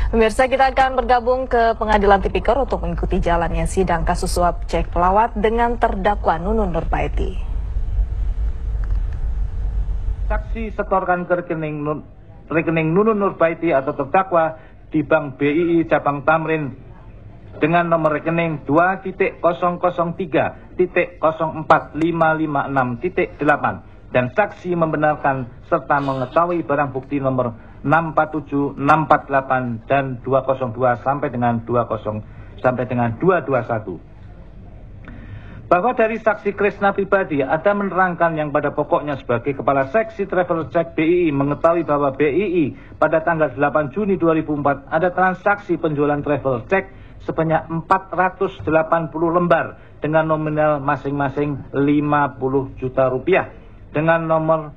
Pemirsa, kita akan bergabung ke Pengadilan Tipikor untuk mengikuti jalannya sidang kasus suap cek pelawat dengan terdakwa Nunun Nurbaiti. Saksi setorkan ke rekening Nunun Nurbaiti atau terdakwa di Bank BII Cabang Tamrin dengan nomor rekening 2.003.04556.8 dan saksi membenarkan serta mengetahui barang bukti nomor 647, 648 dan 202 sampai dengan 221. Bahwa dari saksi Krisna pribadi ada menerangkan yang pada pokoknya sebagai Kepala Seksi Travel Check BII mengetahui bahwa BII pada tanggal 8 Juni 2004 ada transaksi penjualan travel check sebanyak 480 lembar dengan nominal masing-masing 50 juta rupiah dengan nomor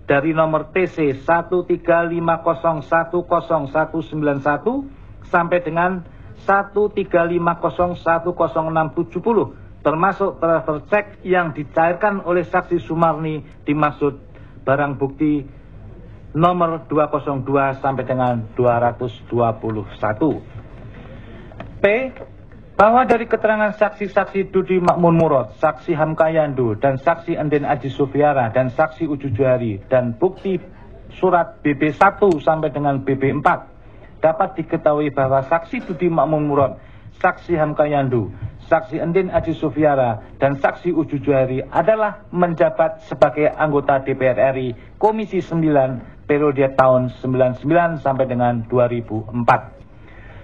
TC 135010191 sampai dengan 135010670 termasuk travel check yang dicairkan oleh saksi Sumarni dimaksud barang bukti nomor 202 sampai dengan 221. P. Bahwa dari keterangan saksi-saksi Dudi Makmun Murad, saksi Hamka Yandu, dan saksi Endin Aji Sufiara, dan saksi Uju Juhari, dan bukti surat BB1 sampai dengan BB4, dapat diketahui bahwa saksi Dudi Makmun Murad, saksi Hamka Yandu, saksi Endin Aji Sufiara, dan saksi Uju Juhari adalah menjabat sebagai anggota DPR RI Komisi 9 periode tahun 99 sampai dengan 2004.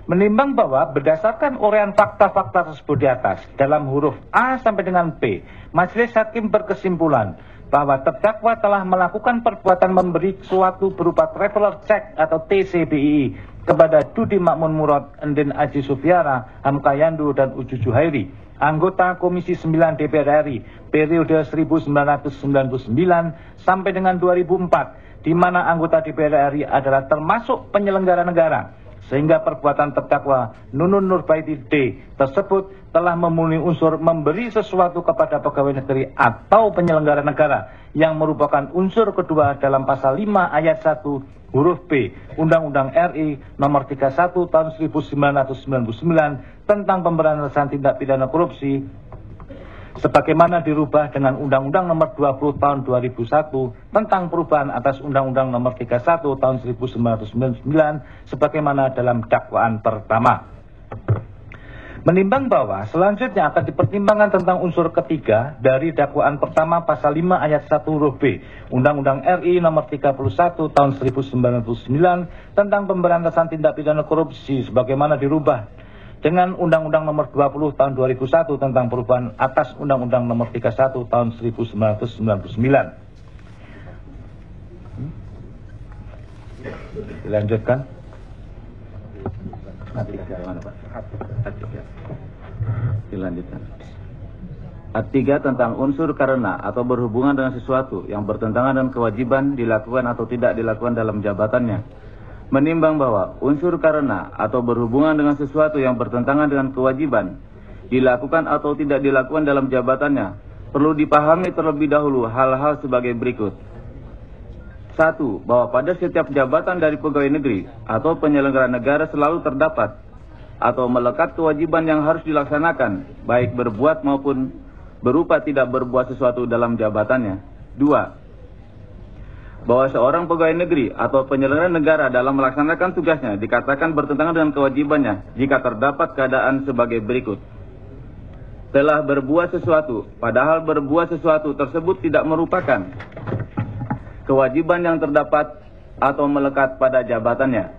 Menimbang bahwa berdasarkan uraian fakta-fakta tersebut di atas dalam huruf A sampai dengan P, Majelis Hakim berkesimpulan bahwa terdakwa telah melakukan perbuatan memberi suatu berupa traveler check atau TCBI kepada Dudi Makmun Murad, Endin Aji Sufiara, Hamka Yandu, dan Uju Juhairi, anggota Komisi 9 DPR RI periode 1999 sampai dengan 2004, di mana anggota DPR RI adalah termasuk penyelenggara negara, sehingga perbuatan terdakwa Nunun Nurbaiti D tersebut telah memenuhi unsur memberi sesuatu kepada pegawai negeri atau penyelenggara negara yang merupakan unsur kedua dalam pasal 5 ayat 1 huruf B Undang-Undang RI nomor 31 tahun 1999 tentang pemberantasan tindak pidana korupsi sebagaimana dirubah dengan Undang-Undang nomor 20 tahun 2001 tentang perubahan atas Undang-Undang nomor 31 tahun 1999 sebagaimana dalam dakwaan pertama. Menimbang bahwa selanjutnya akan dipertimbangkan tentang unsur ketiga dari dakwaan pertama pasal 5 ayat 1 huruf B Undang-Undang RI nomor 31 tahun 1999 tentang pemberantasan tindak pidana korupsi sebagaimana dirubah dengan Undang-Undang nomor 20 tahun 2001 tentang perubahan atas Undang-Undang nomor 31 tahun 1999. Dilanjutkan. Dilanjutkan. A3 tentang unsur karena atau berhubungan dengan sesuatu yang bertentangan dengan kewajiban dilakukan atau tidak dilakukan dalam jabatannya. Menimbang bahwa unsur karena atau berhubungan dengan sesuatu yang bertentangan dengan kewajiban dilakukan atau tidak dilakukan dalam jabatannya, perlu dipahami terlebih dahulu hal-hal sebagai berikut. 1. Bahwa pada setiap jabatan dari pegawai negeri atau penyelenggara negara selalu terdapat atau melekat kewajiban yang harus dilaksanakan, baik berbuat maupun berupa tidak berbuat sesuatu dalam jabatannya. 2. Bahwa seorang pegawai negeri atau penyelenggara negara dalam melaksanakan tugasnya dikatakan bertentangan dengan kewajibannya jika terdapat keadaan sebagai berikut. Telah berbuat sesuatu, padahal berbuat sesuatu tersebut tidak merupakan kewajiban yang terdapat atau melekat pada jabatannya.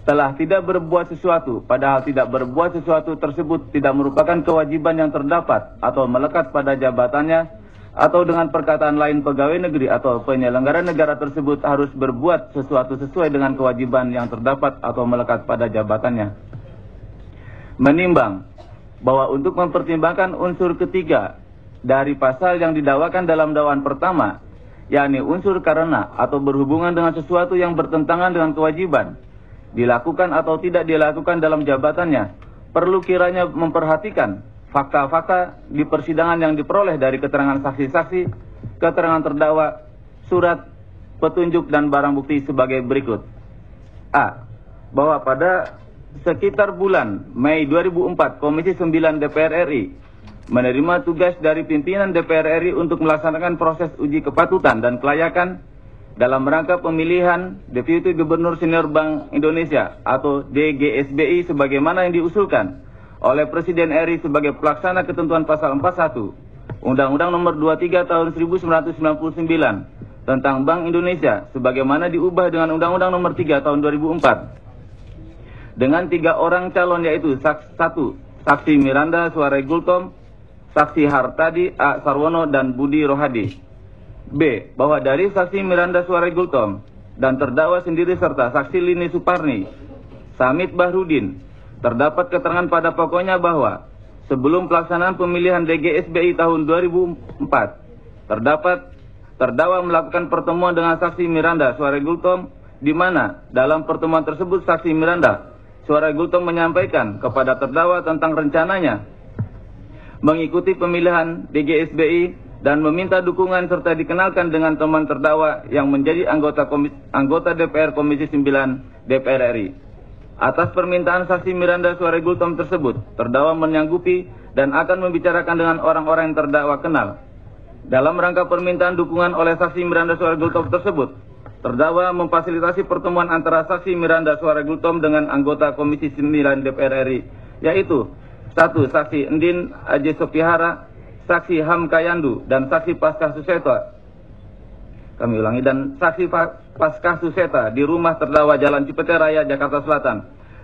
Telah tidak berbuat sesuatu, padahal tidak berbuat sesuatu tersebut tidak merupakan kewajiban yang terdapat atau melekat pada jabatannya, atau dengan perkataan lain pegawai negeri atau penyelenggara negara tersebut harus berbuat sesuatu sesuai dengan kewajiban yang terdapat atau melekat pada jabatannya. Menimbang bahwa untuk mempertimbangkan unsur ketiga dari pasal yang didakwakan dalam dakwaan pertama, yakni unsur karena atau berhubungan dengan sesuatu yang bertentangan dengan kewajiban, dilakukan atau tidak dilakukan dalam jabatannya, perlu kiranya memperhatikan fakta-fakta di persidangan yang diperoleh dari keterangan saksi-saksi, keterangan terdakwa, surat, petunjuk, dan barang bukti sebagai berikut. A. bahwa pada sekitar bulan Mei 2004, Komisi 9 DPR RI menerima tugas dari pimpinan DPR RI untuk melaksanakan proses uji kepatutan dan kelayakan dalam rangka pemilihan Deputi Gubernur Senior Bank Indonesia atau DGSBI sebagaimana yang diusulkan oleh Presiden RI sebagai pelaksana ketentuan pasal 41 Undang-Undang Nomor 23 Tahun 1999 tentang Bank Indonesia sebagaimana diubah dengan Undang-Undang Nomor 3 Tahun 2004 dengan 3 orang calon, yaitu satu, Saksi Miranda Suarez Gultom, Saksi Hartadi A. Sarwono, dan Budi Rohadi. B. Bahwa dari Saksi Miranda Suarez Gultom dan terdakwa sendiri serta Saksi Lini Suparni, Samit Bahrudin, terdapat keterangan pada pokoknya bahwa sebelum pelaksanaan pemilihan DGSBI tahun 2004, terdakwa melakukan pertemuan dengan Saksi Miranda Suarez Gultom, di mana dalam pertemuan tersebut Saksi Miranda Suarez Gultom menyampaikan kepada terdakwa tentang rencananya mengikuti pemilihan DGSBI dan meminta dukungan serta dikenalkan dengan teman terdakwa yang menjadi anggota DPR Komisi 9 DPR RI. Atas permintaan Saksi Miranda Suarez Gultom tersebut, terdakwa menyanggupi dan akan membicarakan dengan orang-orang yang terdakwa kenal. Dalam rangka permintaan dukungan oleh Saksi Miranda Suarez Gultom tersebut, terdakwa memfasilitasi pertemuan antara Saksi Miranda Suarez Gultom dengan anggota Komisi 9 DPR RI, yaitu 1. Saksi Endin Aji Sopihara, Saksi Hamka Yandu, dan Saksi Paskah Suseta. Kami ulangi, dan Saksi Paskah Suseta di rumah terdakwa Jalan Cipete Raya, Jakarta Selatan.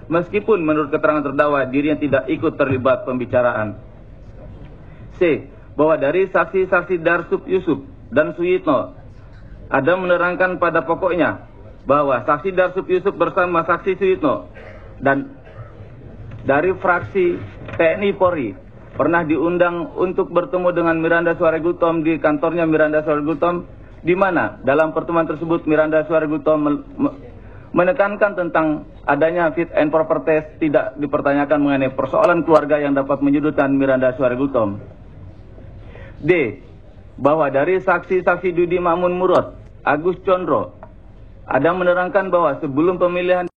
Meskipun menurut keterangan terdakwa dirinya tidak ikut terlibat pembicaraan. C. Bahwa dari saksi-saksi Darsup Yusuf dan Suyitno ada menerangkan pada pokoknya bahwa Saksi Darsup Yusuf bersama Saksi Suyitno dan dari fraksi TNI Polri pernah diundang untuk bertemu dengan Miranda Suarez Gultom di kantornya Miranda Suarez Gultom, di mana dalam pertemuan tersebut Miranda Suarez Gultom menekankan tentang adanya fit and proper test, tidak dipertanyakan mengenai persoalan keluarga yang dapat menyudutkan Miranda Suarez Gultom. D. Bahwa dari saksi-saksi Dudi Makmun Murad, Agus Condro, ada menerangkan bahwa sebelum pemilihan